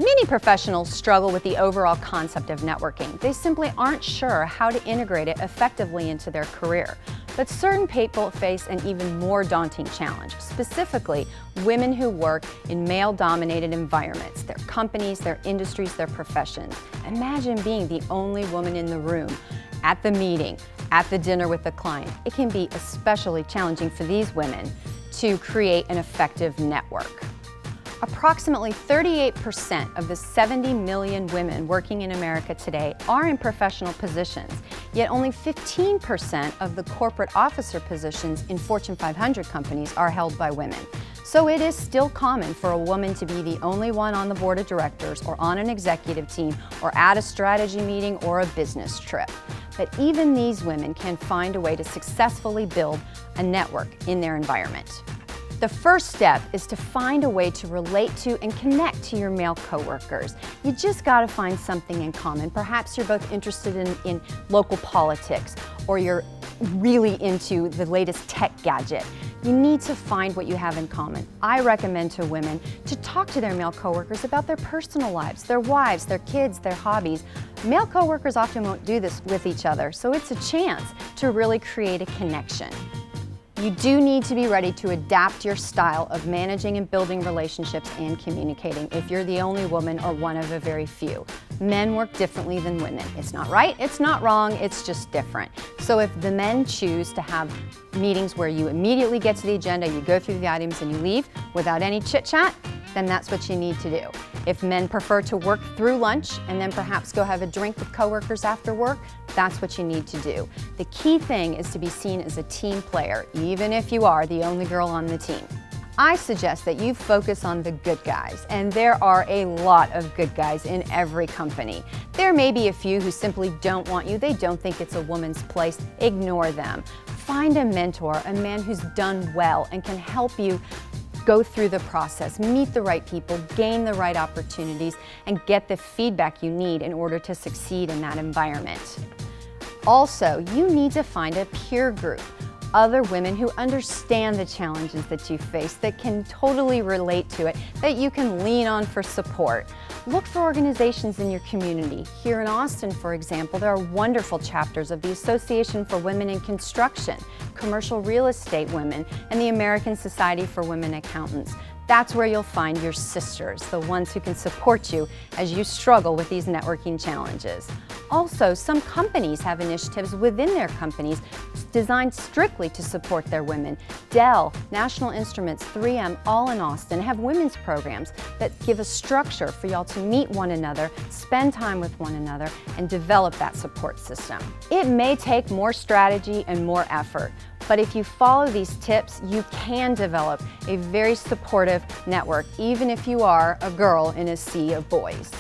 Many professionals struggle with the overall concept of networking. They simply aren't sure how to integrate it effectively into their career. But certain people face an even more daunting challenge, specifically women who work in male-dominated environments, their companies, their industries, their professions. Imagine being the only woman in the room, at the meeting, at the dinner with the client. It can be especially challenging for these women to create an effective network. Approximately 38% of the 70 million women working in America today are in professional positions, yet only 15% of the corporate officer positions in Fortune 500 companies are held by women. So it is still common for a woman to be the only one on the board of directors or on an executive team or at a strategy meeting or a business trip. But even these women can find a way to successfully build a network in their environment. The first step is to find a way to relate to and connect to your male coworkers. You just got to find something in common. Perhaps you're both interested in local politics, or you're really into the latest tech gadget. You need to find what you have in common. I recommend to women to talk to their male coworkers about their personal lives, their wives, their kids, their hobbies. Male coworkers often won't do this with each other, so it's a chance to really create a connection. You do need to be ready to adapt your style of managing and building relationships and communicating if you're the only woman or one of a very few. Men work differently than women. It's not right, it's not wrong, it's just different. So if the men choose to have meetings where you immediately get to the agenda, you go through the items and you leave without any chit-chat, then that's what you need to do. If men prefer to work through lunch and then perhaps go have a drink with coworkers after work, that's what you need to do. The key thing is to be seen as a team player, even if you are the only girl on the team. I suggest that you focus on the good guys, and there are a lot of good guys in every company. There may be a few who simply don't want you, they don't think it's a woman's place, ignore them. Find a mentor, a man who's done well and can help you go through the process, meet the right people, gain the right opportunities, and get the feedback you need in order to succeed in that environment. Also, you need to find a peer group, other women who understand the challenges that you face, that can totally relate to it, that you can lean on for support. Look for organizations in your community. Here in Austin, for example, there are wonderful chapters of the Association for Women in Construction, Commercial Real Estate Women, and the American Society for Women Accountants. That's where you'll find your sisters, the ones who can support you as you struggle with these networking challenges. Also, some companies have initiatives within their companies designed strictly to support their women. Dell, National Instruments, 3M, all in Austin have women's programs that give a structure for y'all to meet one another, spend time with one another, and develop that support system. It may take more strategy and more effort, but if you follow these tips, you can develop a very supportive network, even if you are a girl in a sea of boys.